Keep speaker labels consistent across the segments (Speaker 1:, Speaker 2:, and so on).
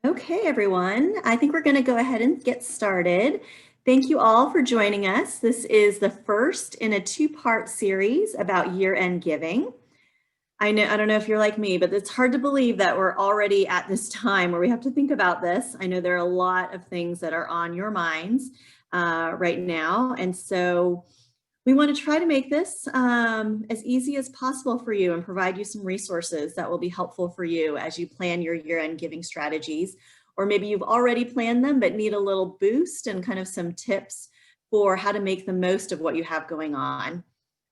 Speaker 1: Okay, everyone. I think we're going to go ahead and get started. Thank you all for joining us. This is the first in a two-part series about year-end giving. I don't know if you're like me, but it's hard to believe that we're already at this time where we have to think about this. I know there are a lot of things that are on your minds right now. And so we want to try to make this as easy as possible for you and provide you some resources that will be helpful for you as you plan your year-end giving strategies. Or maybe you've already planned them but need a little boost and kind of some tips for how to make the most of what you have going on.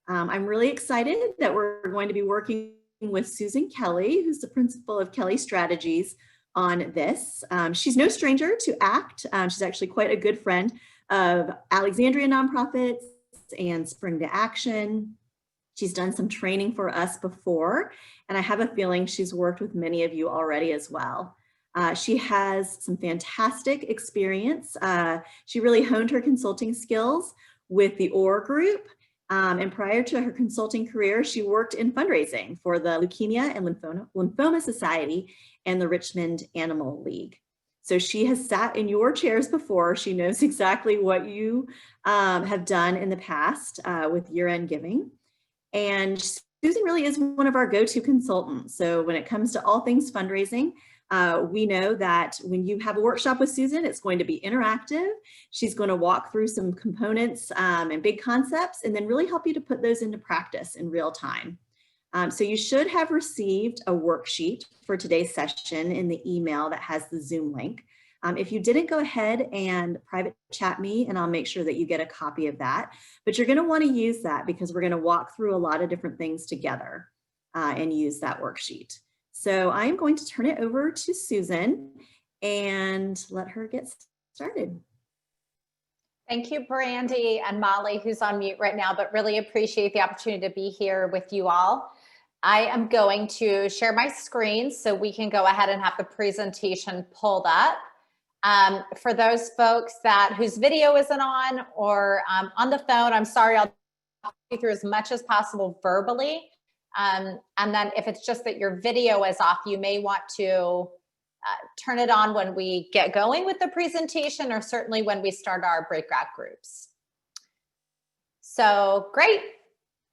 Speaker 1: I'm really excited that we're going to be working with Susan Kelly, who's the principal of Kelly Strategies, on this. She's no stranger to ACT. She's actually quite a good friend of Alexandria Nonprofits and Spring to Action. She's done some training for us before, and I have a feeling she's worked with many of you already as well. She has some fantastic experience. She really honed her consulting skills with the OR group. And prior to her consulting career, she worked in fundraising for the Leukemia and Lymphoma Society and the Richmond Animal League. So she has sat in your chairs before. She knows exactly what you have done in the past with year-end giving. And Susan really is one of our go-to consultants. So when it comes to all things fundraising, we know that when you have a workshop with Susan, it's going to be interactive. She's going to walk through some components and big concepts and then really help you to put those into practice in real time. So you should have received a worksheet for today's session in the email that has the Zoom link. If you didn't, go ahead and private chat me and I'll make sure that you get a copy of that. But you're going to want to use that because we're going to walk through a lot of different things together and use that worksheet. So I'm going to turn it over to Susan and let her get started.
Speaker 2: Thank you, Brandy and Molly, who's on mute right now, but really appreciate the opportunity to be here with you all. I am going to share my screen so we can go ahead and have the presentation pulled up. For those folks whose video isn't on or on the phone, I'm sorry, I'll talk you through as much as possible verbally. And then if it's just that your video is off, you may want to turn it on when we get going with the presentation or certainly when we start our breakout groups. So great.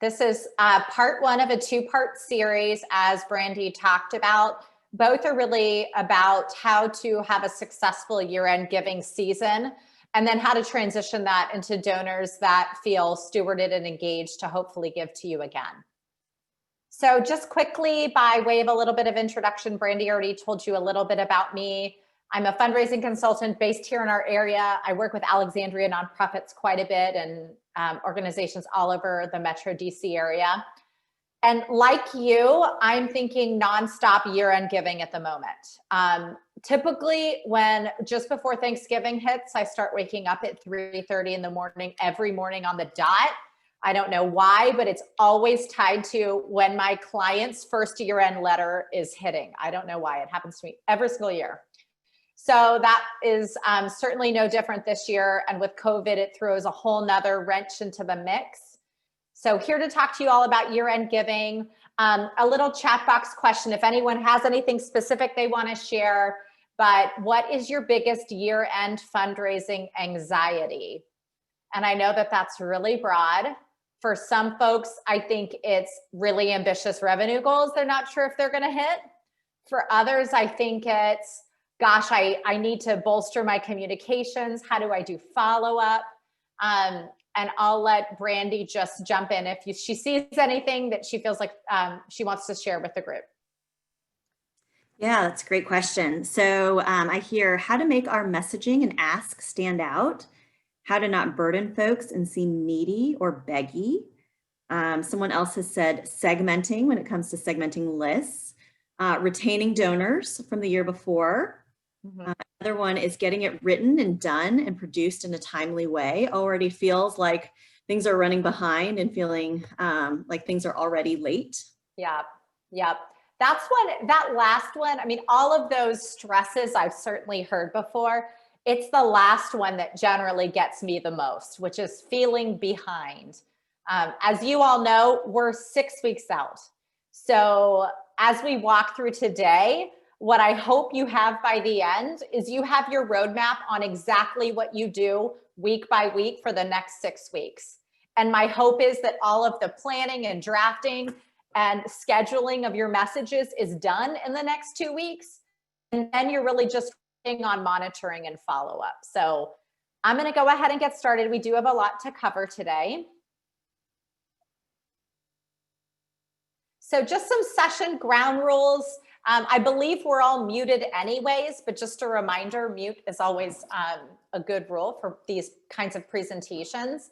Speaker 2: This is part one of a two-part series, as Brandy talked about. Both are really about how to have a successful year-end giving season and then how to transition that into donors that feel stewarded and engaged to hopefully give to you again. So just quickly, by way of a little bit of introduction, Brandy already told you a little bit about me. I'm a fundraising consultant based here in our area. I work with Alexandria Nonprofits quite a bit and organizations all over the Metro DC area. And like you, I'm thinking nonstop year-end giving at the moment. Typically, just before Thanksgiving hits, I start waking up at 3:30 in the morning, every morning on the dot. I don't know why, but it's always tied to when my client's first year-end letter is hitting. I don't know why. It happens to me every single year. So that is certainly no different this year. And with COVID, it throws a whole nother wrench into the mix. So here to talk to you all about year-end giving. A little chat box question, if anyone has anything specific they want to share, but what is your biggest year-end fundraising anxiety? And I know that that's really broad. For some folks, I think it's really ambitious revenue goals they're not sure if they're going to hit. For others, I think it's, gosh, I need to bolster my communications. How do I do follow-up? And I'll let Brandy just jump in if she sees anything that she feels like she wants to share with the group.
Speaker 1: Yeah, that's a great question. So I hear how to make our messaging and ask stand out, how to not burden folks and seem needy or beggy. Someone else has said segmenting when it comes to segmenting lists, retaining donors from the year before. Mm-hmm. Another one is getting it written and done and produced in a timely way. Already feels like things are running behind and feeling like things are already late.
Speaker 2: Yep. That last one, I mean, all of those stresses I've certainly heard before. It's the last one that generally gets me the most, which is feeling behind. As you all know, we're 6 weeks out. So as we walk through today, what I hope you have by the end is you have your roadmap on exactly what you do week by week for the next 6 weeks. And my hope is that all of the planning and drafting and scheduling of your messages is done in the next 2 weeks. And then you're really just working on monitoring and follow up. So I'm going to go ahead and get started. We do have a lot to cover today. So just some session ground rules. I believe we're all muted anyways, but just a reminder, mute is always a good rule for these kinds of presentations.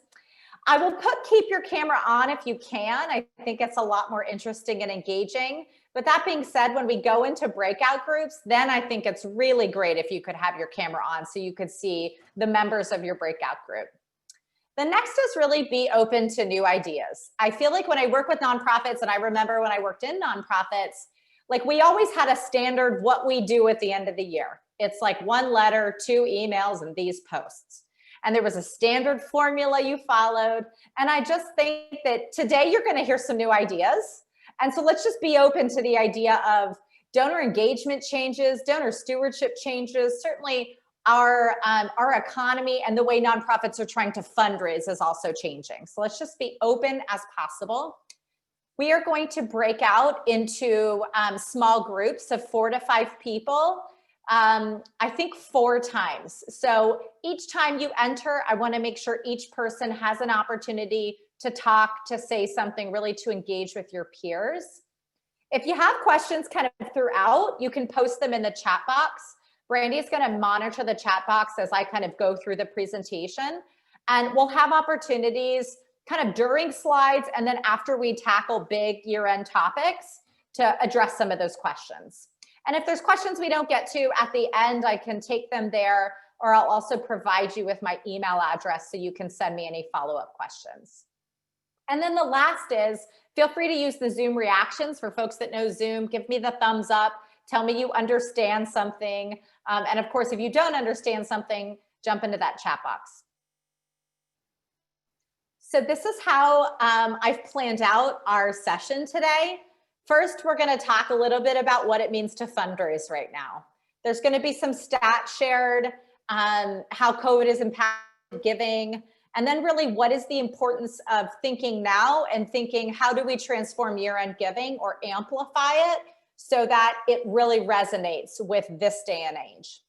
Speaker 2: I will keep your camera on if you can. I think it's a lot more interesting and engaging. But that being said, when we go into breakout groups, then I think it's really great if you could have your camera on so you could see the members of your breakout group. The next is really be open to new ideas. I feel like when I work with nonprofits, and I remember when I worked in nonprofits, like we always had a standard what we do at the end of the year. It's like 1 letter, 2 emails, and these posts. And there was a standard formula you followed. And I just think that today you're going to hear some new ideas. And so let's just be open to the idea of donor engagement changes, donor stewardship changes. Certainly our economy and the way nonprofits are trying to fundraise is also changing. So let's just be open as possible. We are going to break out into small groups of 4 to 5 people. I think 4 times. So each time you enter, I want to make sure each person has an opportunity to talk, to say something, really to engage with your peers. If you have questions kind of throughout, you can post them in the chat box. Brandy is going to monitor the chat box as I kind of go through the presentation. And we'll have opportunities kind of during slides and then after we tackle big year-end topics to address some of those questions. And if there's questions we don't get to at the end, I can take them there, or I'll also provide you with my email address so you can send me any follow-up questions. And then the last is, feel free to use the Zoom reactions. For folks that know Zoom, give me the thumbs up, tell me you understand something. And of course, if you don't understand something, jump into that chat box. So this is how I've planned out our session today. First, we're going to talk a little bit about what it means to fundraise right now. There's going to be some stats shared, how COVID is impacting giving, and then really what is the importance of thinking now and thinking how do we transform year-end giving or amplify it so that it really resonates with this day and age.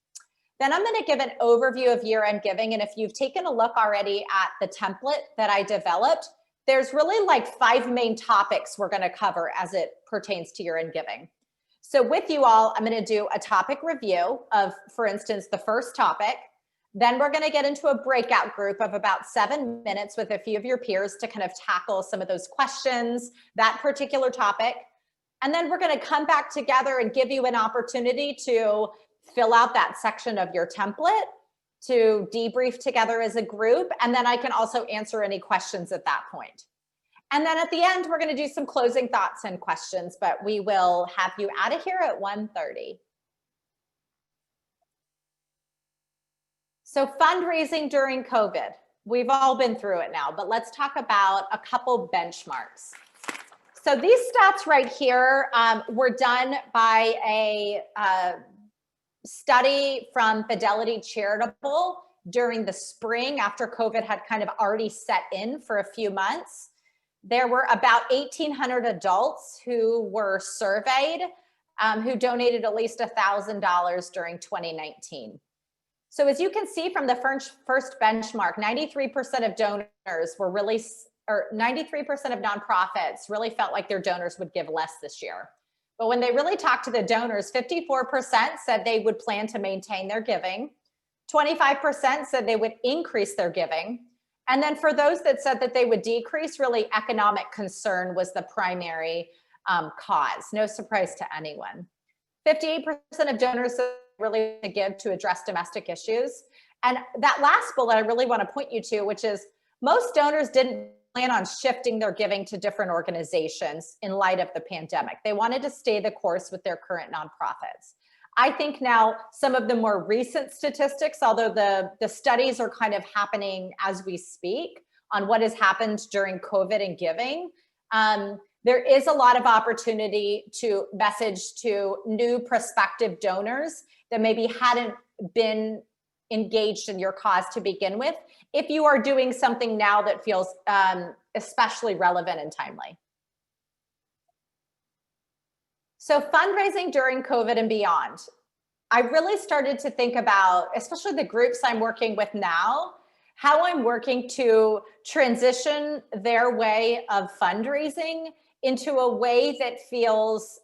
Speaker 2: Then I'm going to give an overview of year-end giving, and if you've taken a look already at the template that I developed, there's really like 5 main topics we're going to cover as it pertains to year-end giving. So with you all, I'm going to do a topic review of, for instance, the first topic. Then we're going to get into a breakout group of about 7 minutes with a few of your peers to kind of tackle some of those questions, that particular topic. And then we're going to come back together and give you an opportunity to fill out that section of your template, to debrief together as a group, and then I can also answer any questions at that point. And then at the end, we're going to do some closing thoughts and questions, but we will have you out of here at 1:30. So fundraising during COVID, we've all been through it now, but let's talk about a couple benchmarks. So these stats right here were done by a study from Fidelity Charitable during the spring after COVID had kind of already set in for a few months. There were about 1,800 adults who were surveyed who donated at least $1,000 during 2019. So as you can see from the first benchmark, 93% of donors were really, or 93% of nonprofits really felt like their donors would give less this year. But when they really talked to the donors, 54% said they would plan to maintain their giving. 25% said they would increase their giving. And then for those that said that they would decrease, really economic concern was the primary cause. No surprise to anyone. 58% of donors said really to give to address domestic issues. And that last bullet I really want to point you to, which is most donors didn't plan on shifting their giving to different organizations in light of the pandemic. They wanted to stay the course with their current nonprofits. I think now some of the more recent statistics, although the studies are kind of happening as we speak on what has happened during COVID and giving, there is a lot of opportunity to message to new prospective donors that maybe hadn't been engaged in your cause to begin with, if you are doing something now that feels especially relevant and timely. So fundraising during COVID and beyond. I really started to think about, especially the groups I'm working with now, how I'm working to transition their way of fundraising into a way that feels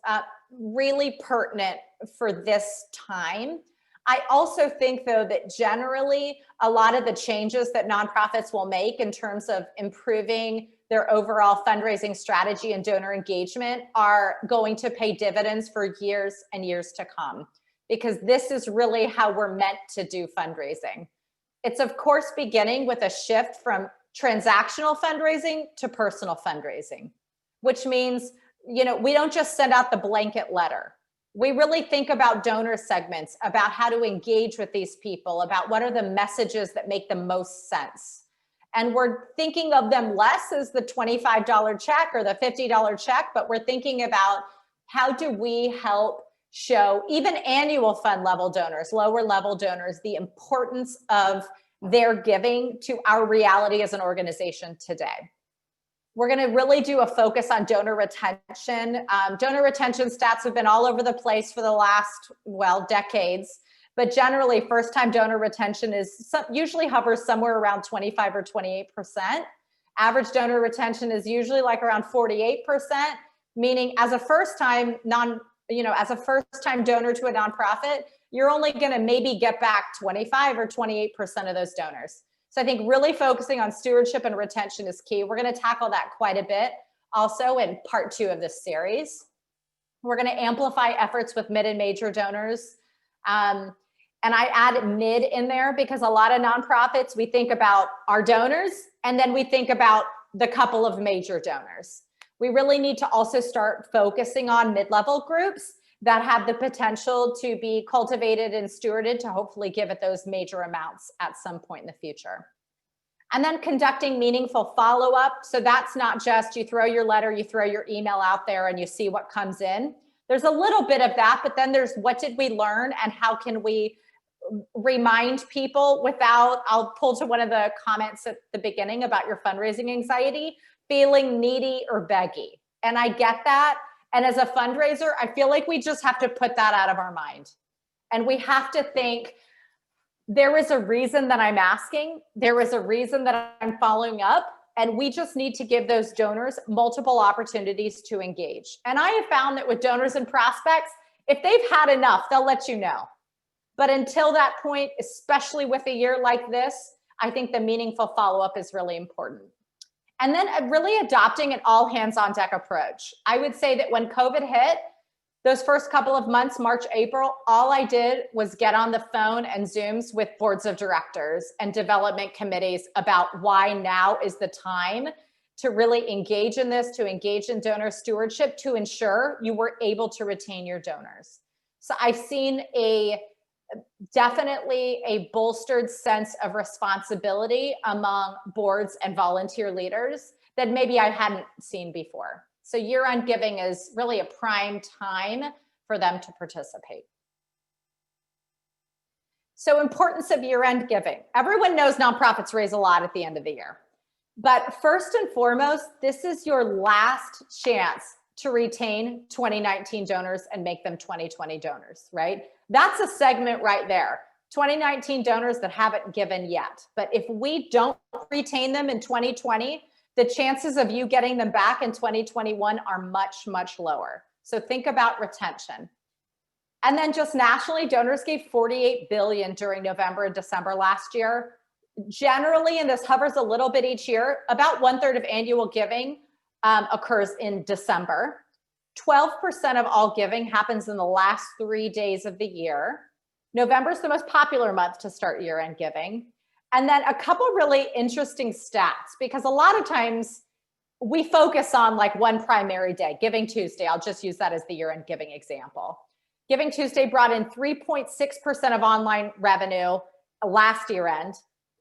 Speaker 2: really pertinent for this time. I also think, though, that generally a lot of the changes that nonprofits will make in terms of improving their overall fundraising strategy and donor engagement are going to pay dividends for years and years to come, because this is really how we're meant to do fundraising. It's of course beginning with a shift from transactional fundraising to personal fundraising, which means, we don't just send out the blanket letter. We really think about donor segments, about how to engage with these people, about what are the messages that make the most sense. And we're thinking of them less as the $25 check or the $50 check, but we're thinking about how do we help show even annual fund level donors, lower level donors, the importance of their giving to our reality as an organization today. We're going to really do a focus on donor retention. Donor retention stats have been all over the place for the last, decades, but generally first-time donor retention usually hovers somewhere around 25 or 28%. Average donor retention is usually like around 48%, meaning as a first-time donor to a nonprofit, you're only going to maybe get back 25 or 28% of those donors. So I think really focusing on stewardship and retention is key. We're going to tackle that quite a bit also in part 2 of this series. We're going to amplify efforts with mid and major donors. And I add mid in there because a lot of nonprofits, we think about our donors and then we think about the couple of major donors. We really need to also start focusing on mid-level groups that have the potential to be cultivated and stewarded to hopefully give it those major amounts at some point in the future. And then conducting meaningful follow-up. So that's not just you throw your letter, you throw your email out there and you see what comes in. There's a little bit of that, but then there's what did we learn and how can we remind people without, I'll pull to one of the comments at the beginning about your fundraising anxiety, feeling needy or beggy. And I get that. And as a fundraiser, I feel like we just have to put that out of our mind. And we have to think, there is a reason that I'm asking, there is a reason that I'm following up, and we just need to give those donors multiple opportunities to engage. And I have found that with donors and prospects, if they've had enough, they'll let you know. But until that point, especially with a year like this, I think the meaningful follow-up is really important. And then really adopting an all hands on deck approach. I would say that when COVID hit, those first couple of months, March, April, all I did was get on the phone and Zooms with boards of directors and development committees about why now is the time to really engage in this, to engage in donor stewardship, to ensure you were able to retain your donors. So I've seen definitely a bolstered sense of responsibility among boards and volunteer leaders that maybe I hadn't seen before. So year-end giving is really a prime time for them to participate. So importance of year-end giving. Everyone knows nonprofits raise a lot at the end of the year. But first and foremost, this is your last chance to retain 2019 donors and make them 2020 donors, right? That's a segment right there. 2019 donors that haven't given yet. But if we don't retain them in 2020, the chances of you getting them back in 2021 are much, much lower. So think about retention. And then just nationally, donors gave $48 billion during November and December last year. Generally, and this hovers a little bit each year, about 1/3 of annual giving occurs in December. 12% of all giving happens in the last 3 days of the year. November is the most popular month to start year-end giving. And then a couple really interesting stats, because a lot of times we focus on like one primary day, Giving Tuesday. I'll just use that as the year-end giving example. Giving Tuesday brought in 3.6% of online revenue last year-end.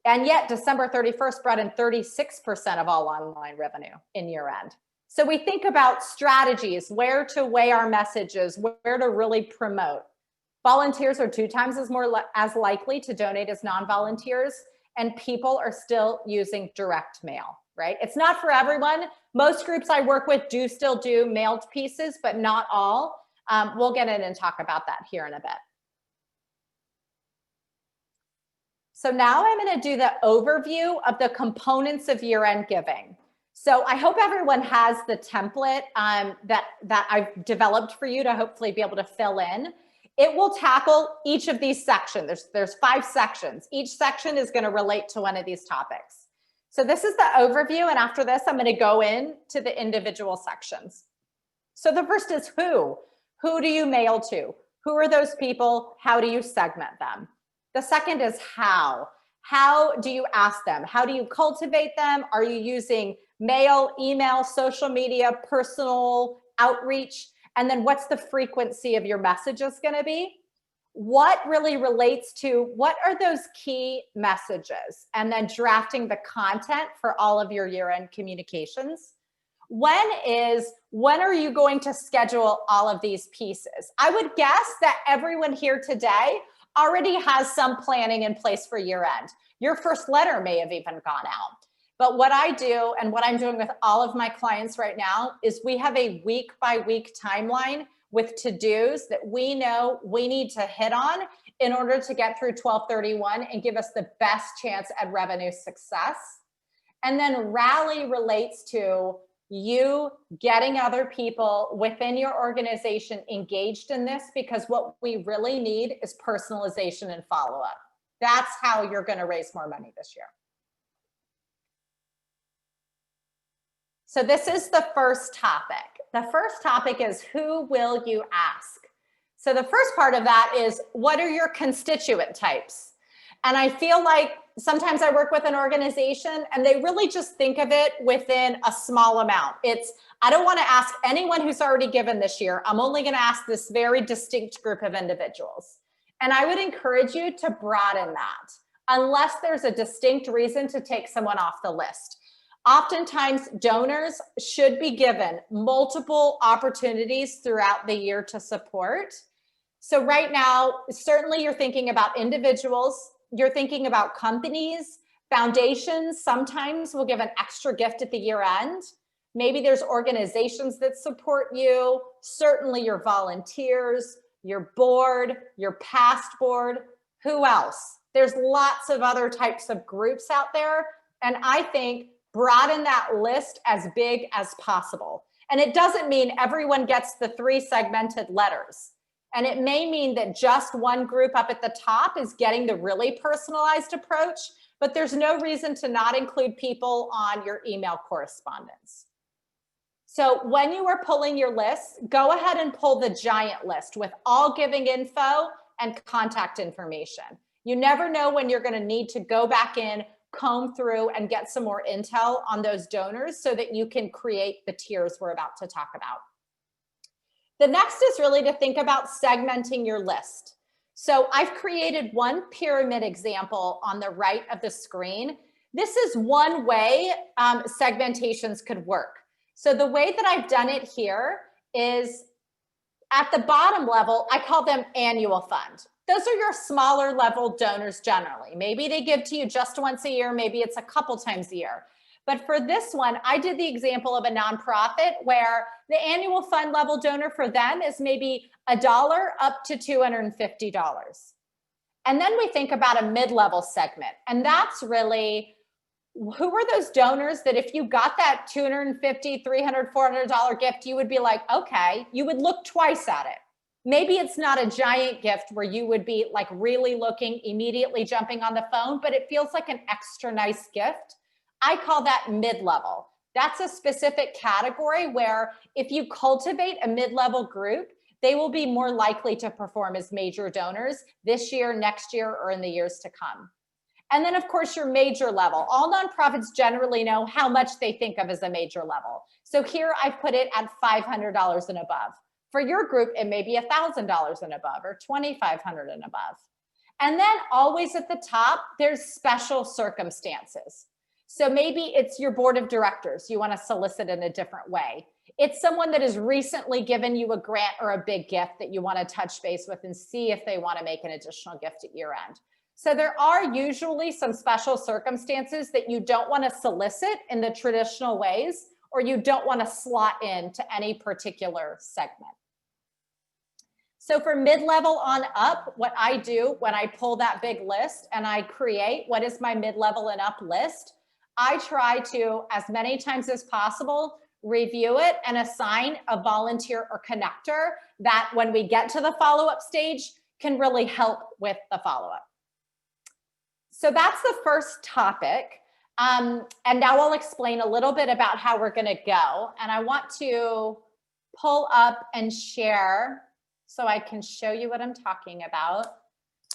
Speaker 2: And yet December 31st brought in 36% of all online revenue in year-end. So we think about strategies, where to weigh our messages, where to really promote. Volunteers are 2 times as likely to donate as non-volunteers, and people are still using direct mail, right? It's not for everyone. Most groups I work with do still do mailed pieces, but not all. We'll get in and talk about that here in a bit. So now I'm going to do the overview of the components of year-end giving. So I hope everyone has the template that I've developed for you to hopefully be able to fill in. It will tackle each of these sections. There's 5 sections. Each section is going to relate to one of these topics. So this is the overview, and after this, I'm going to go into the individual sections. So the first is who. Who do you mail to? Who are those people? How do you segment them? The second is how. How do you ask them? How do you cultivate them? Are you using mail, email, social media, personal outreach? And then what's the frequency of your messages going to be? What really relates to what are those key messages? And then drafting the content for all of your year-end communications. When are you going to schedule all of these pieces? I would guess that everyone here today already has some planning in place for year end. Your first letter may have even gone out. But what I do and what I'm doing with all of my clients right now is we have a week by week timeline with to-dos that we know we need to hit on in order to get through 12/31 and give us the best chance at revenue success. And then rally relates to you getting other people within your organization engaged in this, because what we really need is personalization and follow-up. That's how you're going to raise more money this year. So this is the first topic. The first topic is who will you ask? So the first part of that is what are your constituent types? And I feel like sometimes I work with an organization and they really just think of it within a small amount. I don't want to ask anyone who's already given this year. I'm only going to ask this very distinct group of individuals. And I would encourage you to broaden that unless there's a distinct reason to take someone off the list. Oftentimes, donors should be given multiple opportunities throughout the year to support. So right now, certainly you're thinking about individuals, you're thinking about companies, foundations sometimes will give an extra gift at the year end. Maybe there's organizations that support you, certainly your volunteers, your board, your past board, who else? There's lots of other types of groups out there. And I think broaden that list as big as possible. And it doesn't mean everyone gets the 3 segmented letters. And it may mean that just one group up at the top is getting the really personalized approach, but there's no reason to not include people on your email correspondence. So when you are pulling your lists, go ahead and pull the giant list with all giving info and contact information. You never know when you're going to need to go back in, comb through, and get some more intel on those donors so that you can create the tiers we're about to talk about. The next is really to think about segmenting your list. So I've created one pyramid example on the right of the screen. This is one way segmentations could work. So the way that I've done it here is at the bottom level, I call them annual fund. Those are your smaller level donors generally. Maybe they give to you just once a year, maybe it's a couple times a year. But for this one, I did the example of a nonprofit where the annual fund level donor for them is maybe $1 up to $250. And then we think about a mid-level segment. And that's really, who are those donors that if you got that $250, $300, $400 gift, you would be like, okay, you would look twice at it. Maybe it's not a giant gift where you would be like really looking, immediately jumping on the phone, but it feels like an extra nice gift. I call that mid-level. That's a specific category where if you cultivate a mid-level group, they will be more likely to perform as major donors this year, next year, or in the years to come. And then of course your major level. All nonprofits generally know how much they think of as a major level. So here I've put it at $500 and above. For your group, it may be $1,000 and above or $2,500 and above. And then always at the top, there's special circumstances. So maybe it's your board of directors you want to solicit in a different way. It's someone that has recently given you a grant or a big gift that you want to touch base with and see if they want to make an additional gift at year end. So there are usually some special circumstances that you don't want to solicit in the traditional ways, or you don't want to slot into any particular segment. So for mid-level on up, what I do when I pull that big list and I create what is my mid-level and up list, I try to, as many times as possible, review it and assign a volunteer or connector that when we get to the follow-up stage can really help with the follow-up. So that's the first topic. And now I'll explain a little bit about how we're going to go. And I want to pull up and share so I can show you what I'm talking about.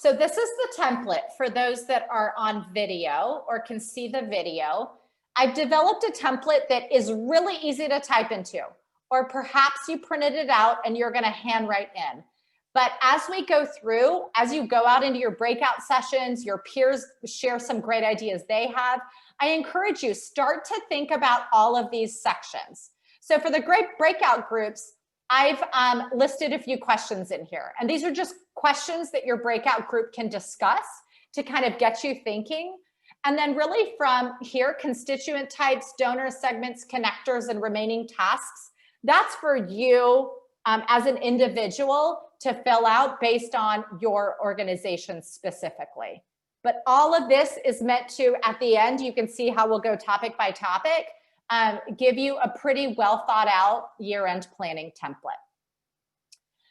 Speaker 2: So this is the template for those that are on video or can see the video. I've developed a template that is really easy to type into, or perhaps you printed it out and you're going to handwrite in. But as we go through, as you go out into your breakout sessions, your peers share some great ideas they have, I encourage you, start to think about all of these sections. So for the great breakout groups, I've listed a few questions in here. And these are just questions that your breakout group can discuss to kind of get you thinking. And then really from here, constituent types, donor segments, connectors, and remaining tasks, that's for you as an individual to fill out based on your organization specifically. But all of this is meant to, at the end, you can see how we'll go topic by topic, give you a pretty well thought out year-end planning template.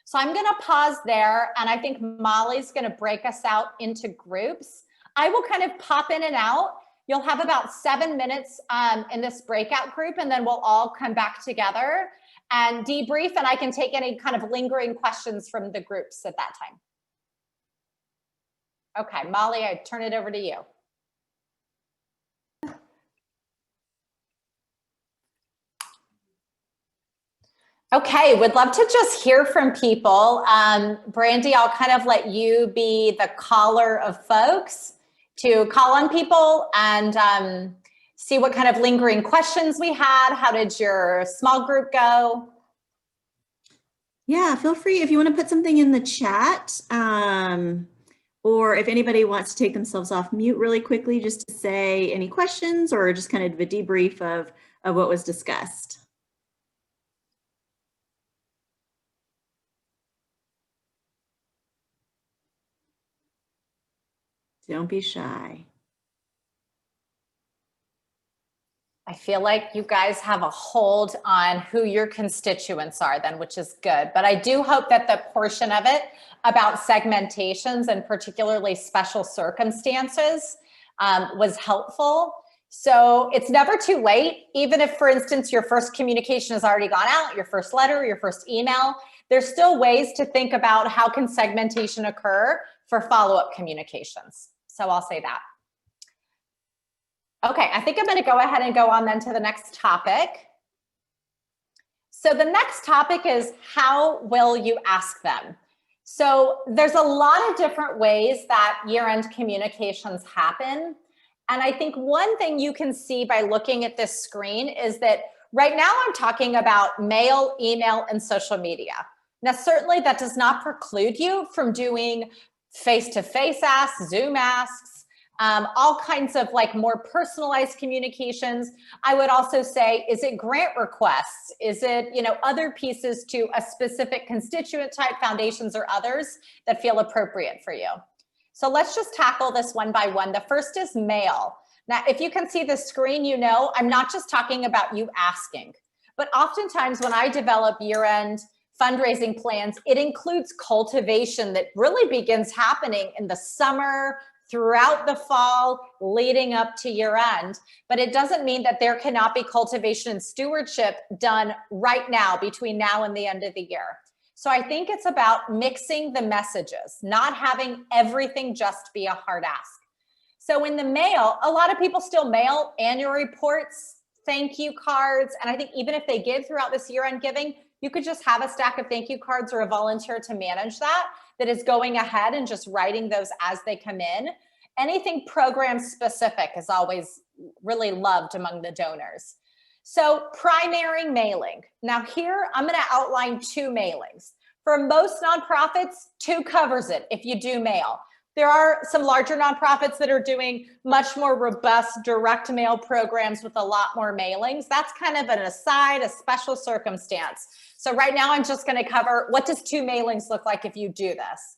Speaker 2: So I'm going to pause there, and I think Molly's going to break us out into groups. I will kind of pop in and out. You'll have about 7 minutes in this breakout group, and then we'll all come back together and debrief, and I can take any kind of lingering questions from the groups at that time. Okay, Molly, I turn it over to you. Okay, would love to just hear from people. Brandy, I'll kind of let you be the caller of folks to call on people and see what kind of lingering questions we had. How did your small group go?
Speaker 1: Yeah, feel free if you want to put something in the chat, or if anybody wants to take themselves off mute really quickly just to say any questions or just kind of a debrief of what was discussed. Don't be shy.
Speaker 2: I feel like you guys have a hold on who your constituents are then, which is good. But I do hope that the portion of it about segmentations and particularly special circumstances was helpful. So it's never too late. Even if, for instance, your first communication has already gone out, your first letter, your first email, there's still ways to think about how can segmentation occur for follow-up communications. So I'll say that. Okay, I think I'm going to go ahead and go on then to the next topic. So the next topic is how will you ask them? So there's a lot of different ways that year-end communications happen. And I think one thing you can see by looking at this screen is that right now I'm talking about mail, email, and social media. Now, certainly that does not preclude you from doing face-to-face asks, Zoom asks, all kinds of like more personalized communications. I would also say, is it grant requests? Is it, other pieces to a specific constituent type, foundations or others that feel appropriate for you? So let's just tackle this one by one. The first is mail. Now, if you can see the screen, I'm not just talking about you asking, but oftentimes when I develop year-end fundraising plans, it includes cultivation that really begins happening in the summer, throughout the fall, leading up to year end. But it doesn't mean that there cannot be cultivation and stewardship done right now between now and the end of the year. So I think it's about mixing the messages, not having everything just be a hard ask. So in the mail, a lot of people still mail annual reports, thank you cards. And I think even if they give throughout this year-end giving, you could just have a stack of thank you cards or a volunteer to manage that is going ahead and just writing those as they come in. Anything program specific is always really loved among the donors. So primary mailing. Now here, I'm going to outline 2 mailings. For most nonprofits, 2 covers it if you do mail. There are some larger nonprofits that are doing much more robust direct mail programs with a lot more mailings. That's kind of an aside, a special circumstance. So right now I'm just going to cover what does 2 mailings look like if you do this.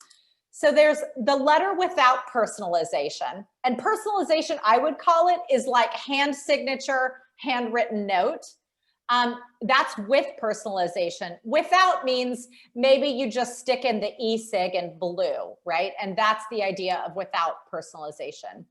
Speaker 2: So there's the letter without personalization. And personalization, I would call it, is like hand signature, handwritten note. That's with personalization. Without means maybe you just stick in the e-cig in blue, right? And that's the idea of without personalization.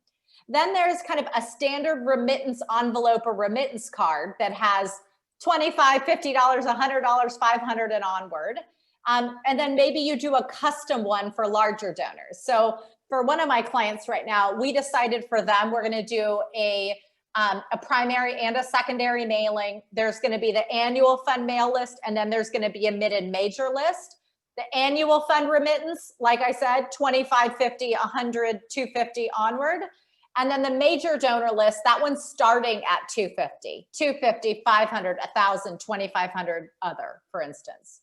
Speaker 2: Then there's kind of a standard remittance envelope or remittance card that has $25, $50, $100, $500 and onward. And then maybe you do a custom one for larger donors. So for one of my clients right now, we decided for them, we're going to do a primary and a secondary mailing. There's going to be the annual fund mail list, and then there's going to be a mid and major list. The annual fund remittance, like I said, 25, 50, 100, 250 onward. And then the major donor list, that one's starting at 250, 500, 1,000, 2,500 other, for instance.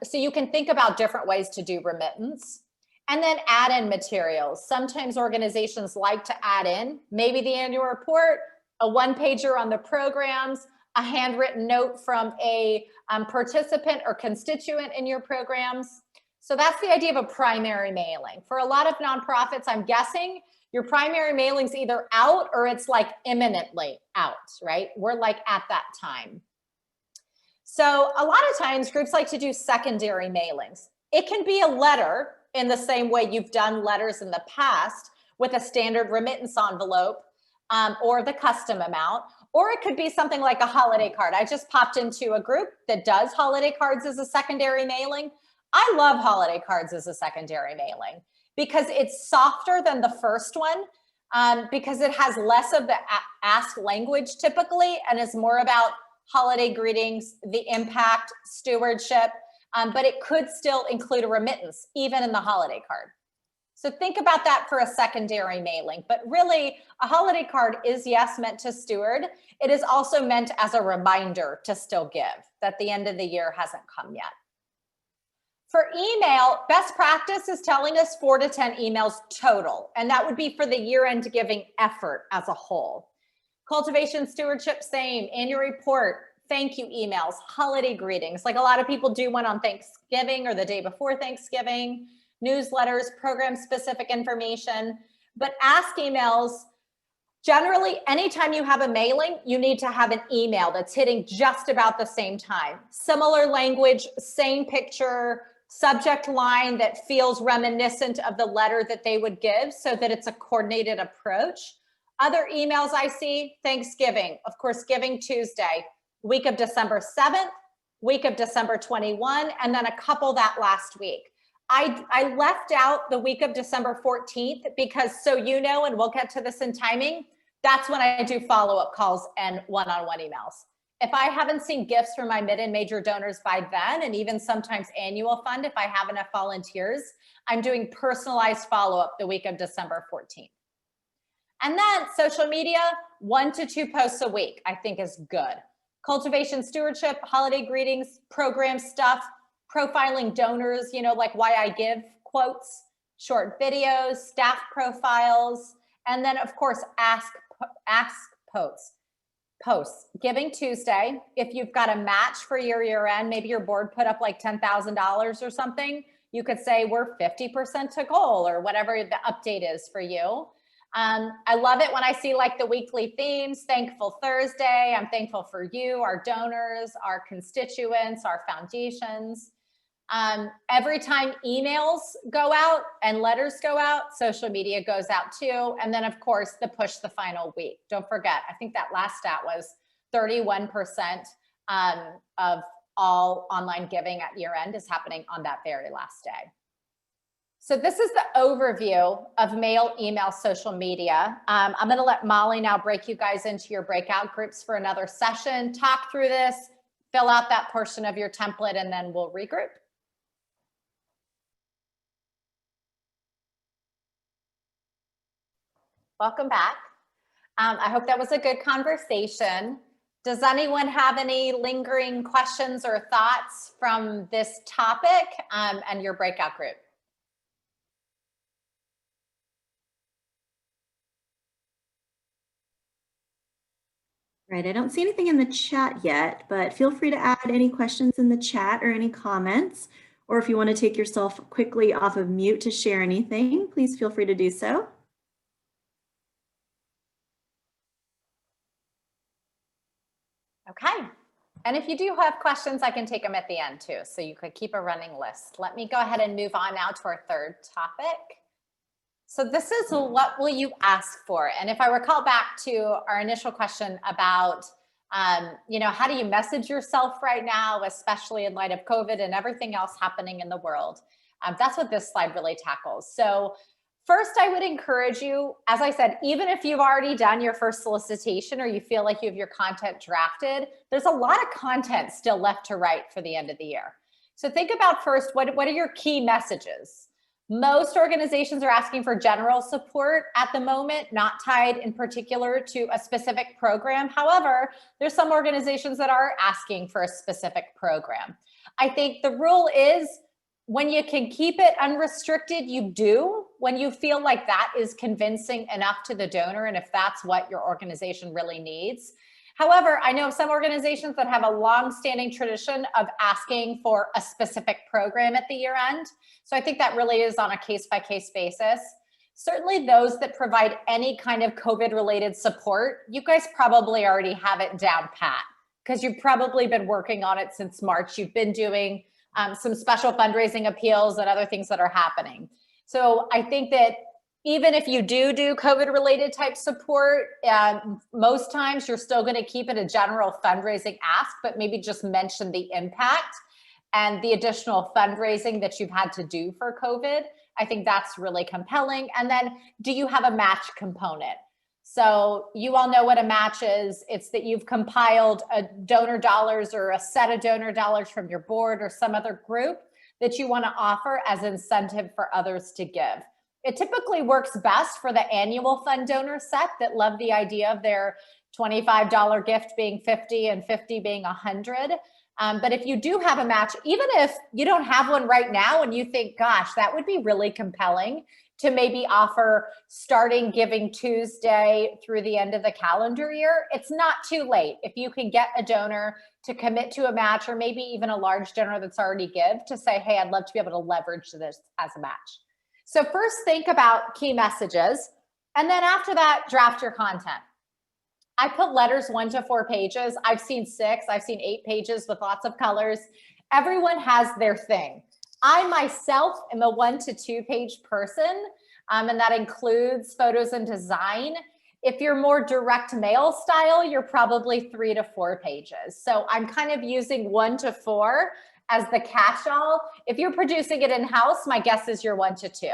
Speaker 2: So you can think about different ways to do remittance. And then add-in materials. Sometimes organizations like to add in maybe the annual report, a 1-pager on the programs, a handwritten note from a participant or constituent in your programs. So that's the idea of a primary mailing. For a lot of nonprofits, I'm guessing your primary mailing's either out or it's like imminently out, right? We're like at that time. So a lot of times groups like to do secondary mailings. It can be a letter in the same way you've done letters in the past with a standard remittance envelope or the custom amount, or it could be something like a holiday card. I just popped into a group that does holiday cards as a secondary mailing. I love holiday cards as a secondary mailing because it's softer than the first one because it has less of the ask language typically and is more about holiday greetings, the impact, stewardship, but it could still include a remittance, even in the holiday card. So think about that for a secondary mailing. But really, a holiday card is, yes, meant to steward. It is also meant as a reminder to still give, that the end of the year hasn't come yet. For email, best practice is telling us 4 to 10 emails total, and that would be for the year-end giving effort as a whole. Cultivation, stewardship, same. Annual report, thank you emails, holiday greetings. Like a lot of people do one on Thanksgiving or the day before Thanksgiving, newsletters, program-specific information. But ask emails, generally, anytime you have a mailing, you need to have an email that's hitting just about the same time. Similar language, same picture, subject line that feels reminiscent of the letter that they would give so that it's a coordinated approach. Other emails I see, Thanksgiving, of course, Giving Tuesday, week of December 7th, week of December 21, and then a couple that last week. I left out the week of December 14th because, so you know, and we'll get to this in timing, that's when I do follow-up calls and one-on-one emails. If I haven't seen gifts from my mid and major donors by then, and even sometimes annual fund, if I have enough volunteers, I'm doing personalized follow-up the week of December 14th. And then social media, 1 to 2 posts a week, I think is good. Cultivation, stewardship, holiday greetings, program stuff, profiling donors, you know, like why I give quotes, short videos, staff profiles, and then of course, ask posts. Giving Tuesday, if you've got a match for your year end, maybe your board put up like $10,000 or something, you could say we're 50% to goal or whatever the update is for you. I love it when I see like the weekly themes, Thankful Thursday, I'm thankful for you, our donors, our constituents, our foundations. Every time emails go out and letters go out, social media goes out too. And then of course the push the final week. Don't forget, I think that last stat was 31% of all online giving at year end is happening on that very last day. So this is the overview of mail, email, social media. I'm going to let Molly now break you guys into your breakout groups for another session, talk through this, fill out that portion of your template, and then we'll regroup. Welcome back. I hope that was a good conversation. Does anyone have any lingering questions or thoughts from this topic and your breakout group?
Speaker 1: Right, I don't see anything in the chat yet, but feel free to add any questions in the chat or any comments, or if you want to take yourself quickly off of mute to share anything, please feel free to do so.
Speaker 2: Okay. And if you do have questions, I can take them at the end too. So you could keep a running list. Let me go ahead and move on now to our third topic. So this is what will you ask for? And if I recall back to our initial question about, how do you message yourself right now, especially in light of COVID and everything else happening in the world? That's what this slide really tackles. So first, I would encourage you, as I said, even if you've already done your first solicitation or you feel like you have your content drafted, there's a lot of content still left to write for the end of the year. So think about first, what are your key messages? Most organizations are asking for general support at the moment, not tied in particular to a specific program. However, there's some organizations that are asking for a specific program. I think the rule is when you can keep it unrestricted, you do, when you feel like that is convincing enough to the donor and if that's what your organization really needs. However, I know some organizations that have a long-standing tradition of asking for a specific program at the year end. So I think that really is on a case-by-case basis. Certainly those that provide any kind of COVID-related support, you guys probably already have it down pat because you've probably been working on it since March. You've been doing some special fundraising appeals and other things that are happening. So I think that even if you do COVID-related type support, most times you're still going to keep it a general fundraising ask, but maybe just mention the impact and the additional fundraising that you've had to do for COVID. I think that's really compelling. And then do you have a match component? So you all know what a match is. It's that you've compiled a donor dollars or a set of donor dollars from your board or some other group that you want to offer as incentive for others to give. It typically works best for the annual fund donor set that love the idea of their $25 gift being 50 and 50 being 100. But if you do have a match, even if you don't have one right now and you think, gosh, that would be really compelling to maybe offer starting Giving Tuesday through the end of the calendar year, it's not too late. If you can get a donor to commit to a match or maybe even a large donor that's already give to say, hey, I'd love to be able to leverage this as a match. So first think about key messages, and then after that, draft your content. I put letters 1 to 4 pages. I've seen 6, I've seen 8 pages with lots of colors. Everyone has their thing. I myself am a 1 to 2 page person, and that includes photos and design. If you're more direct mail style, you're probably 3 to 4 pages. So I'm kind of using 1 to 4 as the catch-all. If you're producing it in-house, my guess is you're 1 to 2.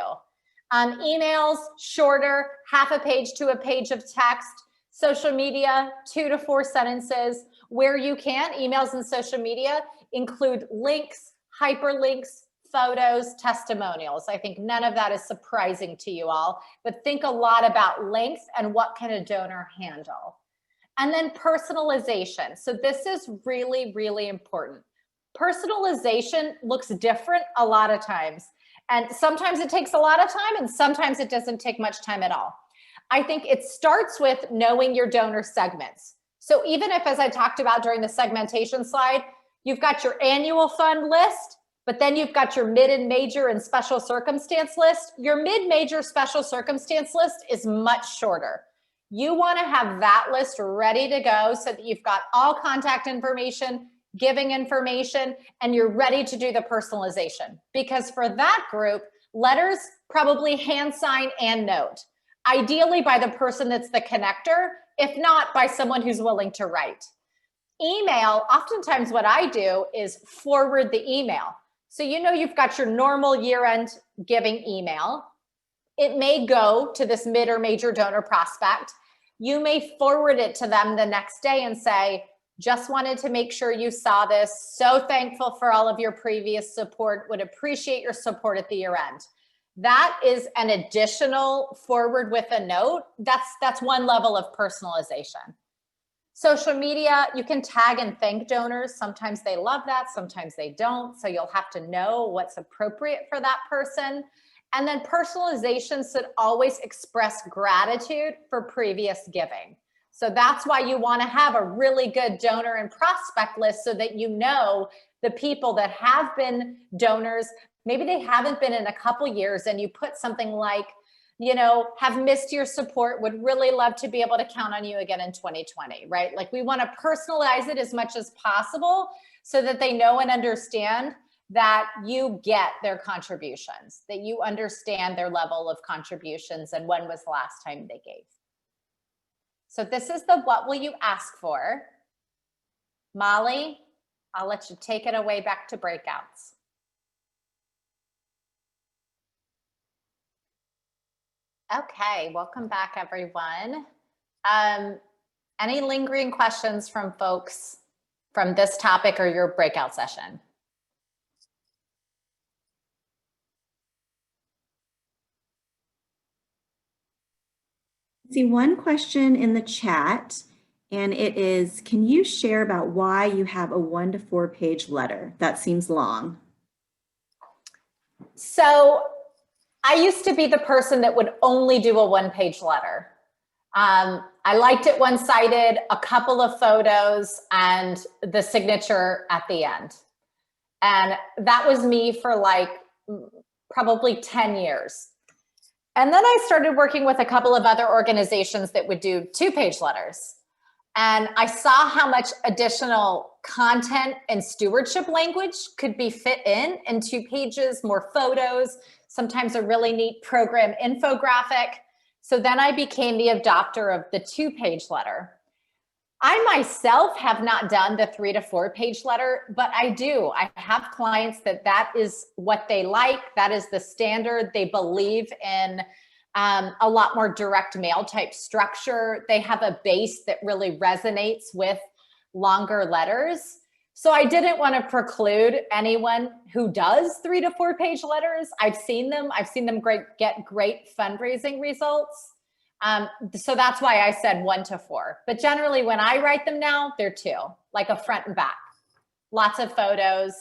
Speaker 2: Emails, shorter, half a page to a page of text. Social media, 2 to 4 sentences. Where you can, emails and social media include links, hyperlinks, photos, testimonials. I think none of that is surprising to you all, but think a lot about length and what can a donor handle. And then personalization. So this is really, really important. Personalization looks different a lot of times. And sometimes it takes a lot of time and sometimes it doesn't take much time at all. I think it starts with knowing your donor segments. So even if, as I talked about during the segmentation slide, you've got your annual fund list, but then you've got your mid and major and special circumstance list. Your mid-major special circumstance list is much shorter. You want to have that list ready to go so that you've got all contact information, giving information, and you're ready to do the personalization. Because for that group, letters probably hand sign and note, ideally by the person that's the connector, if not by someone who's willing to write. Email, oftentimes what I do is forward the email. So you've got your normal year-end giving email. It may go to this mid or major donor prospect. You may forward it to them the next day and say, just wanted to make sure you saw this. So thankful for all of your previous support. Would appreciate your support at the year end. That is an additional forward with a note. That's one level of personalization. Social media, you can tag and thank donors. Sometimes they love that, sometimes they don't. So you'll have to know what's appropriate for that person. And then personalization should always express gratitude for previous giving. So that's why you want to have a really good donor and prospect list, so that you know the people that have been donors. Maybe they haven't been in a couple years, and you put something like, you know, have missed your support, would really love to be able to count on you again in 2020, right? Like, we want to personalize it as much as possible so that they know and understand that you get their contributions, that you understand their level of contributions and when was the last time they gave. So this is the what will you ask for. Molly, I'll let you take it away back to breakouts. Okay, welcome back, everyone. Any lingering questions from folks from this topic or your breakout session?
Speaker 1: I see one question in the chat, and it is, can you share about why you have a 1 to 4 page letter? That seems long.
Speaker 2: So I used to be the person that would only do a 1-page letter. I liked it one-sided, a couple of photos, and the signature at the end. And that was me for like probably 10 years. And then I started working with a couple of other organizations that would do 2-page letters. And I saw how much additional content and stewardship language could be fit in 2 pages, more photos, sometimes a really neat program infographic. So then I became the adopter of the 2-page letter. I myself have not done the 3 to 4 page letter, but I do. I have clients that is what they like. That is the standard. They believe in a lot more direct mail type structure. They have a base that really resonates with longer letters. So I didn't want to preclude anyone who does 3 to 4 page letters. I've seen them get great fundraising results. So that's why I said 1 to 4. But generally when I write them now, they're 2, like a front and back. Lots of photos,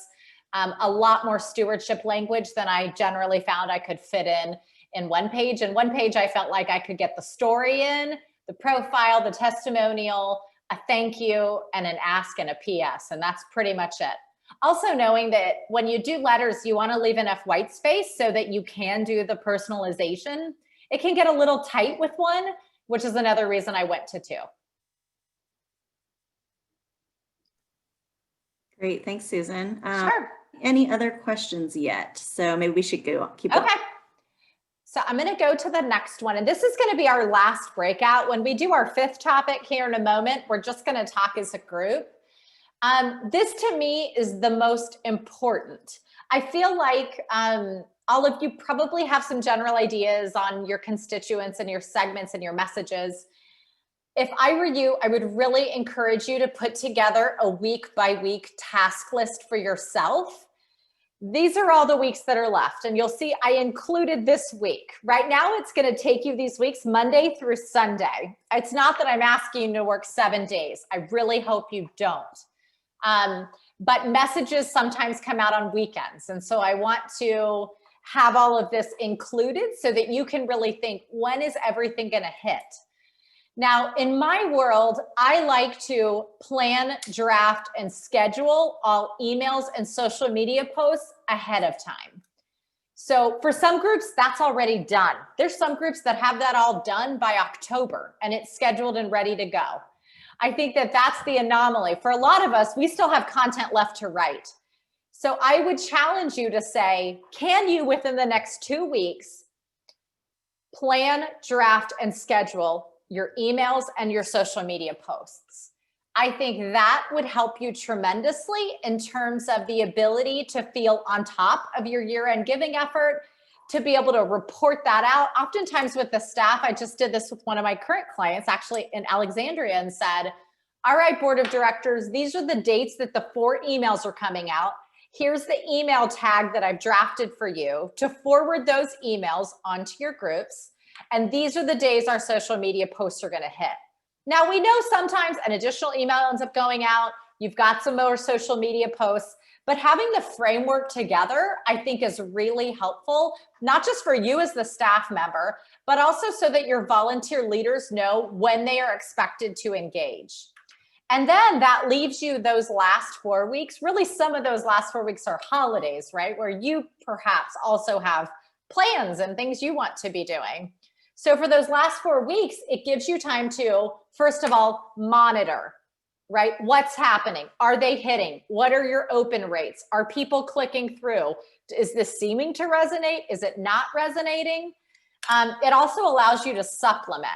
Speaker 2: a lot more stewardship language than I generally found I could fit in 1 page. In 1 page, I felt like I could get the story in, the profile, the testimonial, a thank you, and an ask and a PS, and that's pretty much it. Also knowing that when you do letters, you want to leave enough white space so that you can do the personalization. It can get a little tight with 1, which is another reason I went to 2.
Speaker 1: Great, thanks, Susan.
Speaker 2: Sure.
Speaker 1: Any other questions yet? So maybe we should keep going.
Speaker 2: Okay. So I'm going to go to the next one, and this is going to be our last breakout. When we do our 5th topic here in a moment, we're just going to talk as a group. This to me is the most important. I feel like all of you probably have some general ideas on your constituents and your segments and your messages. If I were you, I would really encourage you to put together a week-by-week task list for yourself. These are all the weeks that are left, and you'll see I included this week. Right now, it's going to take you these weeks, Monday through Sunday. It's not that I'm asking you to work 7 days. I really hope you don't. But messages sometimes come out on weekends, and so I want to have all of this included so that you can really think, when is everything going to hit? Now, in my world, I like to plan, draft, and schedule all emails and social media posts ahead of time. So for some groups, that's already done. There's some groups that have that all done by October, and it's scheduled and ready to go. I think that that's the anomaly. For a lot of us, we still have content left to write. So I would challenge you to say, can you, within the next 2 weeks, plan, draft, and schedule your emails and your social media posts? I think that would help you tremendously in terms of the ability to feel on top of your year-end giving effort, to be able to report that out. Oftentimes with the staff, I just did this with one of my current clients actually in Alexandria, and said, all right, board of directors, these are the dates that the 4 emails are coming out. here's the email tag that I've drafted for you to forward those emails onto your groups. And these are the days our social media posts are going to hit. Now, we know sometimes an additional email ends up going out. You've got some more social media posts, but having the framework together, I think, is really helpful, not just for you as the staff member, but also so that your volunteer leaders know when they are expected to engage. And then that leaves you those last 4 weeks. Really, some of those last 4 weeks are holidays, right? Where you perhaps also have plans and things you want to be doing. So for those last 4 weeks, it gives you time to, first of all, monitor, right? What's happening? Are they hitting? What are your open rates? Are people clicking through? Is this seeming to resonate? Is it not resonating? It also allows you to supplement.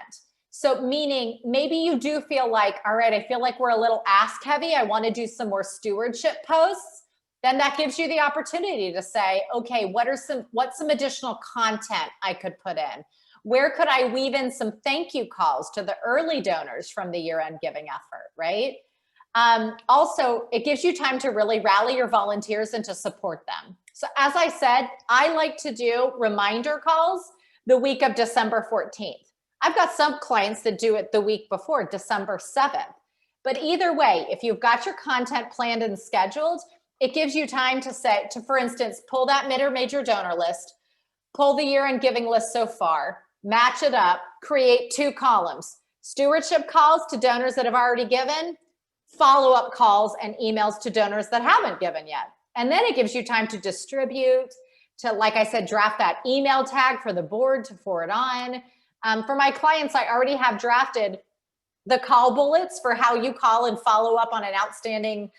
Speaker 2: So meaning maybe you do feel like, all right, I feel like we're a little ask heavy. I want to do some more stewardship posts. Then that gives you the opportunity to say, okay, what's some additional content I could put in? Where could I weave in some thank you calls to the early donors from the year-end giving effort, right? Also, it gives you time to really rally your volunteers and to support them. So as I said, I like to do reminder calls the week of December 14th. I've got some clients that do it the week before, December 7th. But either way, if you've got your content planned and scheduled, it gives you time to say, for instance, pull that mid or major donor list, pull the year-end giving list so far, match it up, create 2 columns, stewardship calls to donors that have already given, follow-up calls and emails to donors that haven't given yet. And then it gives you time to distribute, to, like I said, draft that email tag for the board to forward on. For my clients, I already have drafted the call bullets for how you call and follow up on an outstanding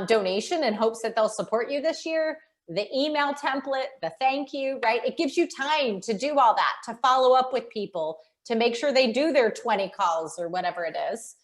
Speaker 2: donation in hopes that they'll support you this year. The email template, the thank you, right? It gives you time to do all that, to follow up with people, to make sure they do their 20 calls or whatever it is.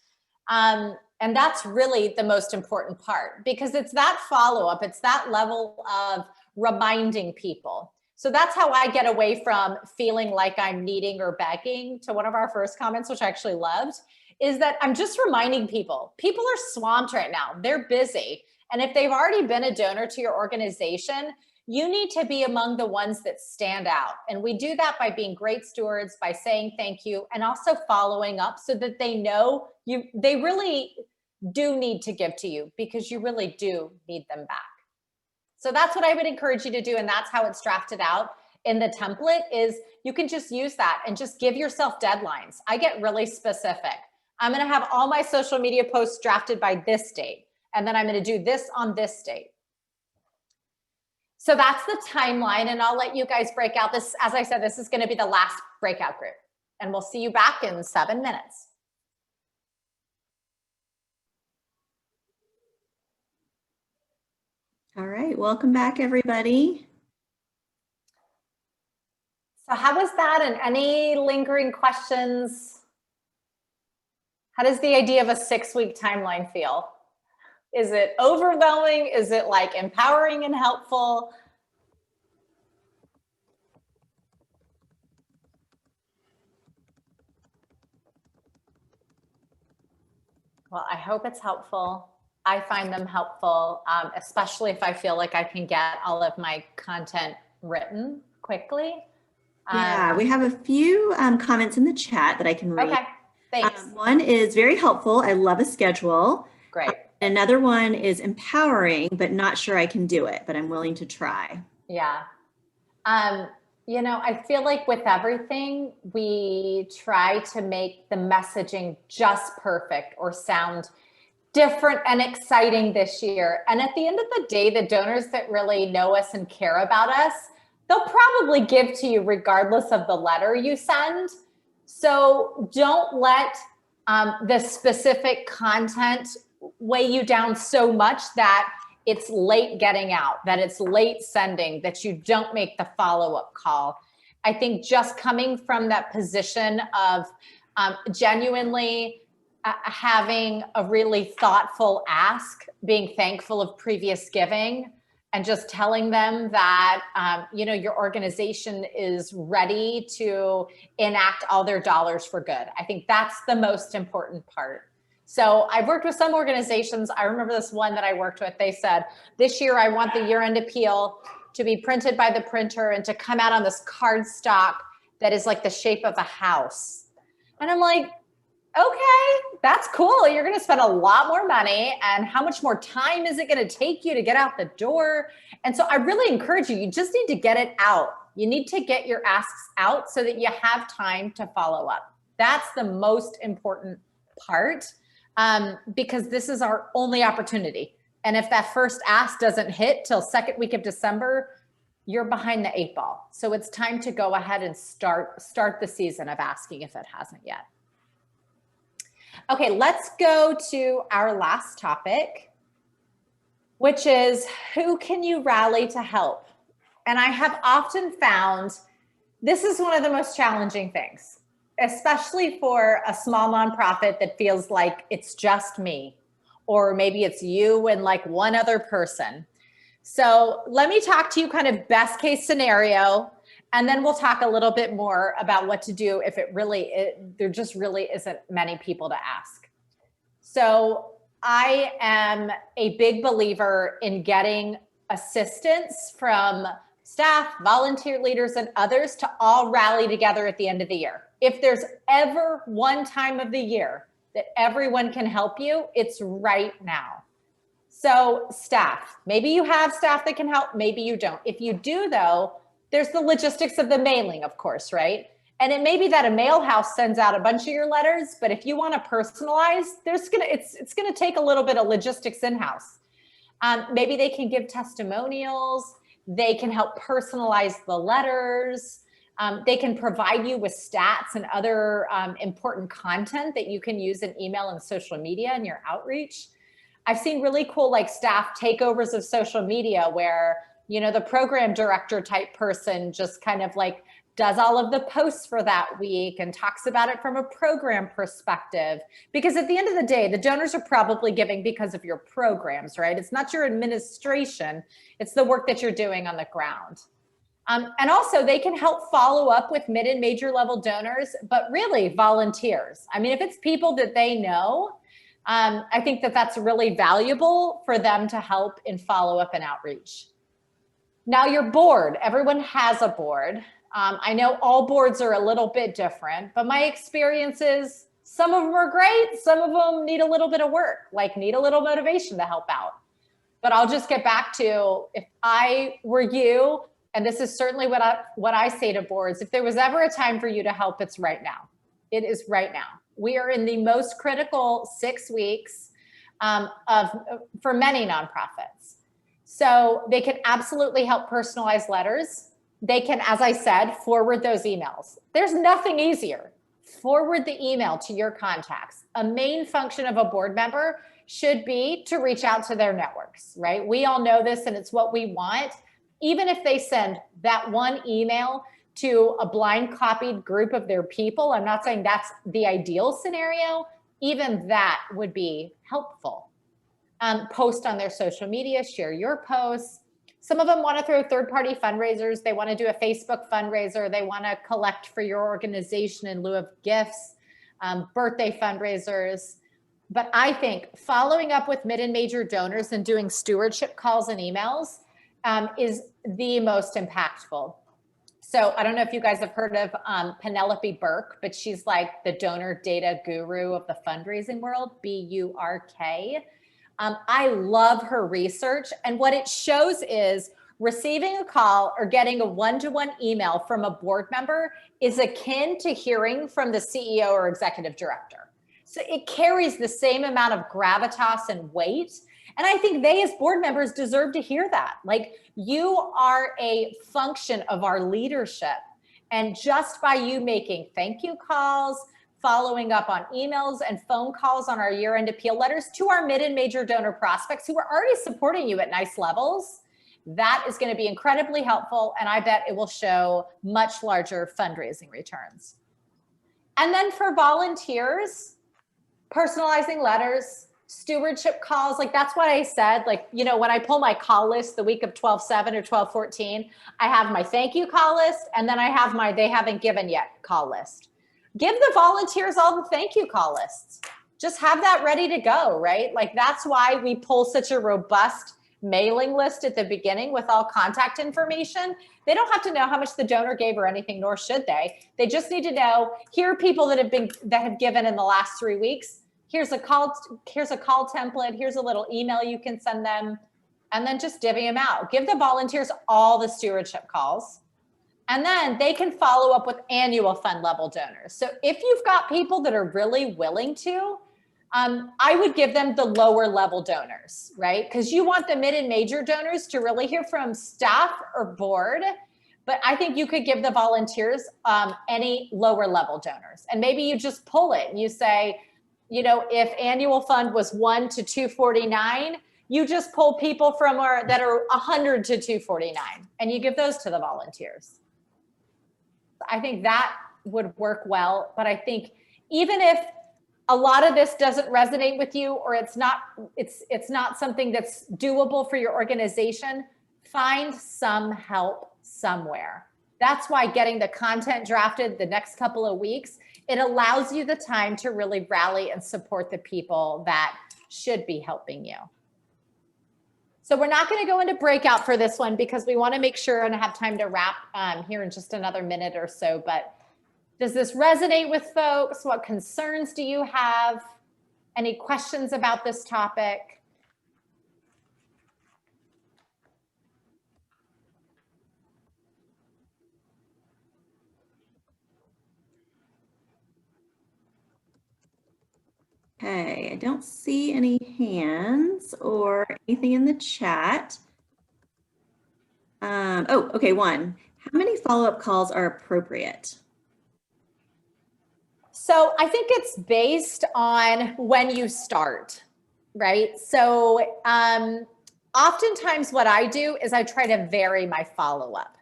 Speaker 2: And that's really the most important part, because it's that follow-up, it's that level of reminding people. So that's how I get away from feeling like I'm needing or begging, to one of our first comments, which I actually loved, is that I'm just reminding people. People are swamped right now. They're busy. And if they've already been a donor to your organization, you need to be among the ones that stand out. And we do that by being great stewards, by saying thank you, and also following up so that they know they really do need to give to you, because you really do need them back. So that's what I would encourage you to do. And that's how it's drafted out in the template, is you can just use that and just give yourself deadlines. I get really specific. I'm going to have all my social media posts drafted by this date. And then I'm going to do this on this date. So that's the timeline. And I'll let you guys break out this. As I said, this is going to be the last breakout group. And we'll see you back in 7 minutes.
Speaker 1: All right, welcome back, everybody.
Speaker 2: So how was that? And any lingering questions? How does the idea of a 6-week timeline feel? Is it overwhelming? Is it like empowering and helpful? Well, I hope it's helpful. I find them helpful, especially if I feel like I can get all of my content written quickly.
Speaker 1: Yeah, we have a few comments in the chat that I can read.
Speaker 2: Okay, thanks.
Speaker 1: One is very helpful. I love a schedule.
Speaker 2: Great.
Speaker 1: Another one is empowering, but not sure I can do it, but I'm willing to try.
Speaker 2: Yeah. You know, I feel like with everything, we try to make the messaging just perfect or sound different and exciting this year. And at the end of the day, the donors that really know us and care about us, they'll probably give to you regardless of the letter you send. So don't let the specific content weigh you down so much that it's late getting out, that it's late sending, that you don't make the follow-up call. I think just coming from that position of genuinely having a really thoughtful ask, being thankful of previous giving, and just telling them that you know, your organization is ready to enact all their dollars for good. I think that's the most important part. So I've worked with some organizations. I remember this one that I worked with. They said, this year I want the year-end appeal to be printed by the printer and to come out on this card stock that is like the shape of a house. And I'm like, okay, that's cool. You're going to spend a lot more money. And how much more time is it going to take you to get out the door? And so I really encourage you, you just need to get it out. You need to get your asks out so that you have time to follow up. That's the most important part, because this is our only opportunity. And if that first ask doesn't hit till second week of December, you're behind the 8 ball. So it's time to go ahead and start the season of asking if it hasn't yet. Okay, let's go to our last topic, which is who can you rally to help? And I have often found this is one of the most challenging things, especially for a small nonprofit that feels like it's just me, or maybe it's you and like one other person. So let me talk to you kind of best case scenario, and then we'll talk a little bit more about what to do if there just really isn't many people to ask. So I am a big believer in getting assistance from staff, volunteer leaders, and others to all rally together at the end of the year. If there's ever one time of the year that everyone can help you, it's right now. So staff, maybe you have staff that can help, maybe you don't. If you do though, there's the logistics of the mailing, of course, right? And it may be that a mail house sends out a bunch of your letters, but if you want to personalize, it's gonna take a little bit of logistics in-house. Maybe they can give testimonials, they can help personalize the letters, they can provide you with stats and other important content that you can use in email and social media in your outreach. I've seen really cool like staff takeovers of social media where, you know, the program director type person just kind of like does all of the posts for that week and talks about it from a program perspective. Because at the end of the day, the donors are probably giving because of your programs, right? It's not your administration, it's the work that you're doing on the ground. And also they can help follow up with mid and major level donors, but really volunteers. I mean, if it's people that they know, I think that that's really valuable for them to help in follow up and outreach. Now your board, everyone has a board. I know all boards are a little bit different, but my experience is some of them are great. Some of them need a little bit of work, like need a little motivation to help out. But I'll just get back to, if I were you, and this is certainly what I say to boards, if there was ever a time for you to help, it's right now. It is right now. We are in the most critical 6 weeks for many nonprofits. So they can absolutely help personalize letters. They can, as I said, forward those emails. There's nothing easier. Forward the email to your contacts. A main function of a board member should be to reach out to their networks, right? We all know this and it's what we want. Even if they send that one email to a blind copied group of their people, I'm not saying that's the ideal scenario, even that would be helpful. Post on their social media, share your posts. Some of them want to throw third-party fundraisers. They want to do a Facebook fundraiser. They want to collect for your organization in lieu of gifts, birthday fundraisers. But I think following up with mid and major donors and doing stewardship calls and emails is the most impactful. So I don't know if you guys have heard of Penelope Burke, but she's like the donor data guru of the fundraising world, B-U-R-K. I love her research. And what it shows is receiving a call or getting a one-to-one email from a board member is akin to hearing from the CEO or executive director. So it carries the same amount of gravitas and weight. And I think they as board members deserve to hear that. Like, you are a function of our leadership. And just by you making thank you calls, following up on emails and phone calls on our year-end appeal letters to our mid and major donor prospects who are already supporting you at nice levels, that is going to be incredibly helpful. And I bet it will show much larger fundraising returns. And then for volunteers, personalizing letters, stewardship calls, like that's what I said, like, you know, when I pull my call list the week of 12/7 or 12/14, I have my thank you call list, and then I have my they haven't given yet call list. Give the volunteers all the thank you call lists. just have that ready to go, right? Like that's why we pull such a robust mailing list at the beginning with all contact information. They don't have to know how much the donor gave or anything, nor should they. They just need to know, here are people that have given in the last 3 weeks. Here's a call template. Here's a little email you can send them, and then just divvy them out. Give the volunteers all the stewardship calls, and then they can follow up with annual fund level donors. So if you've got people that are really willing to, I would give them the lower level donors, right? Because you want the mid and major donors to really hear from staff or board, but I think you could give the volunteers any lower level donors. And maybe you just pull it and you say, you know, if annual fund was 1 to 249, you just pull people from that are 100 to 249 and you give those to the volunteers. I think that would work well, but I think even if a lot of this doesn't resonate with you, or it's not something that's doable for your organization, find some help somewhere. That's why getting the content drafted the next couple of weeks, it allows you the time to really rally and support the people that should be helping you. So we're not going to go into breakout for this one because we want to make sure and have time to wrap here in just another minute or so. But does this resonate with folks? What concerns do you have? Any questions about this topic?
Speaker 1: Okay, I don't see any hands or anything in the chat. Oh, okay, one. How many follow-up calls are appropriate?
Speaker 2: So I think it's based on when you start, right? So oftentimes what I do is I try to vary my follow-up.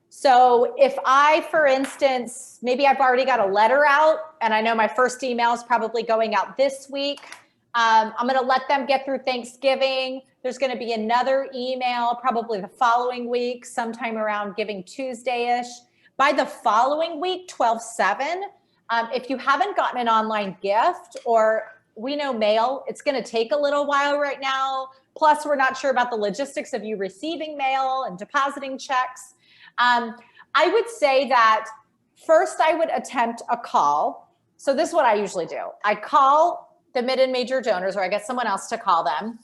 Speaker 2: So if I, for instance, maybe I've already got a letter out and I know my first email is probably going out this week. I'm going to let them get through Thanksgiving. There's going to be another email probably the following week, sometime around Giving Tuesday-ish. By the following week, 12/7, if you haven't gotten an online gift, or we know mail, it's going to take a little while right now. Plus, we're not sure about the logistics of you receiving mail and depositing checks. I would say that first I would attempt a call. So this is what I usually do. I call the mid and major donors, or I get someone else to call them.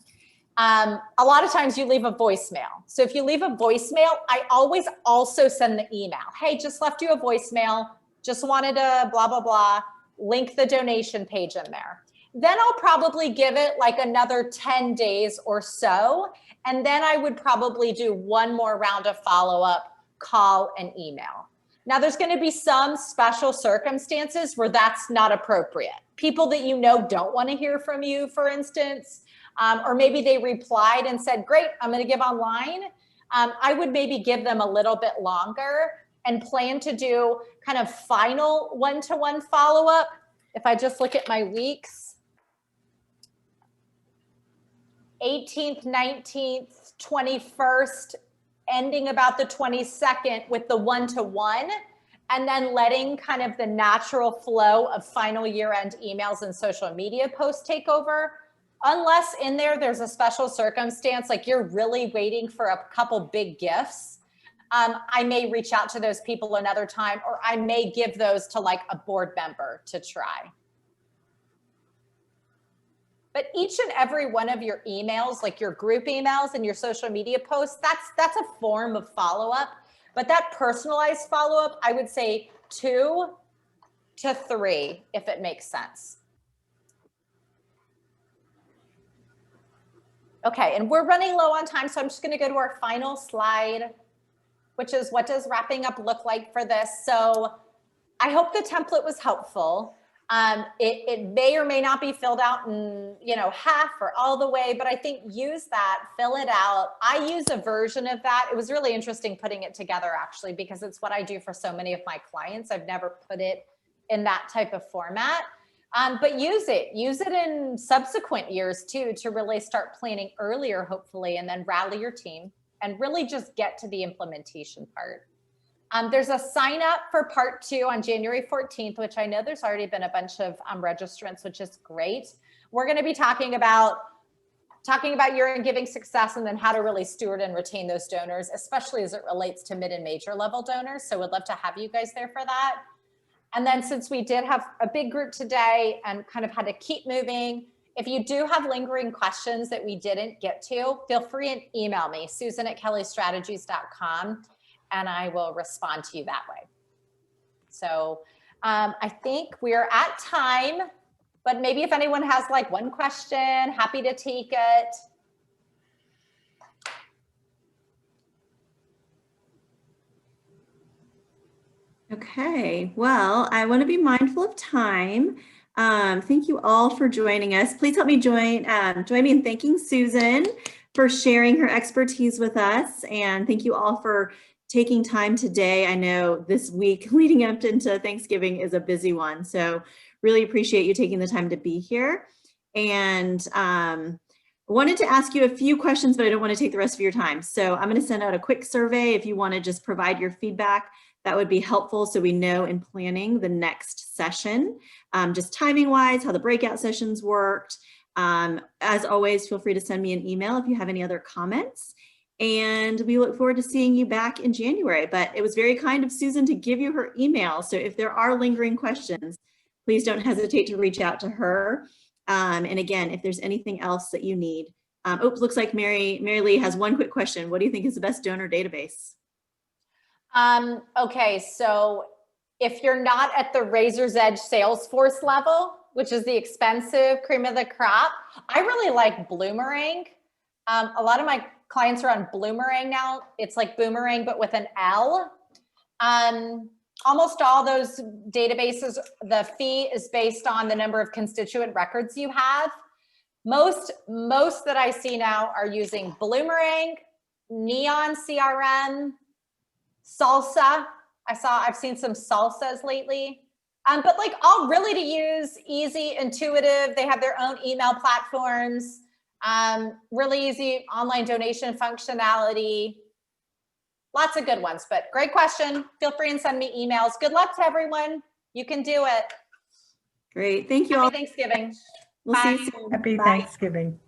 Speaker 2: A lot of times you leave a voicemail. So if you leave a voicemail, I always also send the email. Hey, just left you a voicemail. Just wanted to blah, blah, blah, link the donation page in there. Then I'll probably give it like another 10 days or so. And then I would probably do one more round of follow-up, call and email. Now there's going to be some special circumstances where that's not appropriate. People that you know don't want to hear from you, for instance, or maybe they replied and said, great, I'm going to give online. I would maybe give them a little bit longer and plan to do kind of final one-to-one follow-up. If I just look at my weeks, 18th, 19th, 21st, ending about the 22nd with the one-to-one, and then letting kind of the natural flow of final year-end emails and social media posts take over. Unless in there's a special circumstance, like you're really waiting for a couple big gifts, I may reach out to those people another time, or I may give those to like a board member to try. But each and every one of your emails, like your group emails and your social media posts, that's a form of follow-up. But that personalized follow-up, I would say 2 to 3, if it makes sense. Okay, and we're running low on time, so I'm just going to go to our final slide, which is what does wrapping up look like for this? So I hope the template was helpful. It may or may not be filled out in, half or all the way, but I think use that, fill it out. I use a version of that. It was really interesting putting it together, actually, because it's what I do for so many of my clients. I've never put it in that type of format. But use it in subsequent years too, to really start planning earlier, hopefully, and then rally your team and really just get to the implementation part. There's a sign up for part 2 on January 14th, which I know there's already been a bunch of registrants, which is great. We're going to be talking about year-end giving success and then how to really steward and retain those donors, especially as it relates to mid and major level donors. So we'd love to have you guys there for that. And then since we did have a big group today and kind of had to keep moving, if you do have lingering questions that we didn't get to, feel free and email me, susan@kellystrategies.com, and I will respond to you that way. So I think we're at time, but maybe if anyone has like one question, happy to take it.
Speaker 1: Okay, well, I want to be mindful of time. Thank you all for joining us. Please help me join me in thanking Susan for sharing her expertise with us. And thank you all for taking time today. I know this week leading up into Thanksgiving is a busy one. So really appreciate you taking the time to be here. And wanted to ask you a few questions, but I don't want to take the rest of your time. So I'm going to send out a quick survey. If you want to just provide your feedback, that would be helpful so we know in planning the next session, just timing wise, how the breakout sessions worked. As always, feel free to send me an email if you have any other comments. And we look forward to seeing you back in January. But it was very kind of Susan to give you her email. So if there are lingering questions, please don't hesitate to reach out to her. And again, if there's anything else that you need. Looks like Mary Lee has one quick question. What do you think is the best donor database?
Speaker 2: Okay, so if you're not at the razor's edge Salesforce level, which is the expensive cream of the crop, I really like Bloomerang. A lot of my clients are on Bloomerang now. It's like Boomerang, but with an L. Almost all those databases, the fee is based on the number of constituent records you have. Most that I see now are using Bloomerang, Neon CRM, Salsa. I've seen some Salsas lately, but like all really to use, easy, intuitive. They have their own email platforms, really easy online donation functionality. Lots of good ones, but great question. Feel free and send me emails. Good luck to everyone. You can do it.
Speaker 1: Great. Thank you
Speaker 2: Happy
Speaker 1: all.
Speaker 2: Thanksgiving.
Speaker 1: We'll
Speaker 2: Bye.
Speaker 1: see you soon.
Speaker 3: Happy
Speaker 1: Bye.
Speaker 3: Thanksgiving.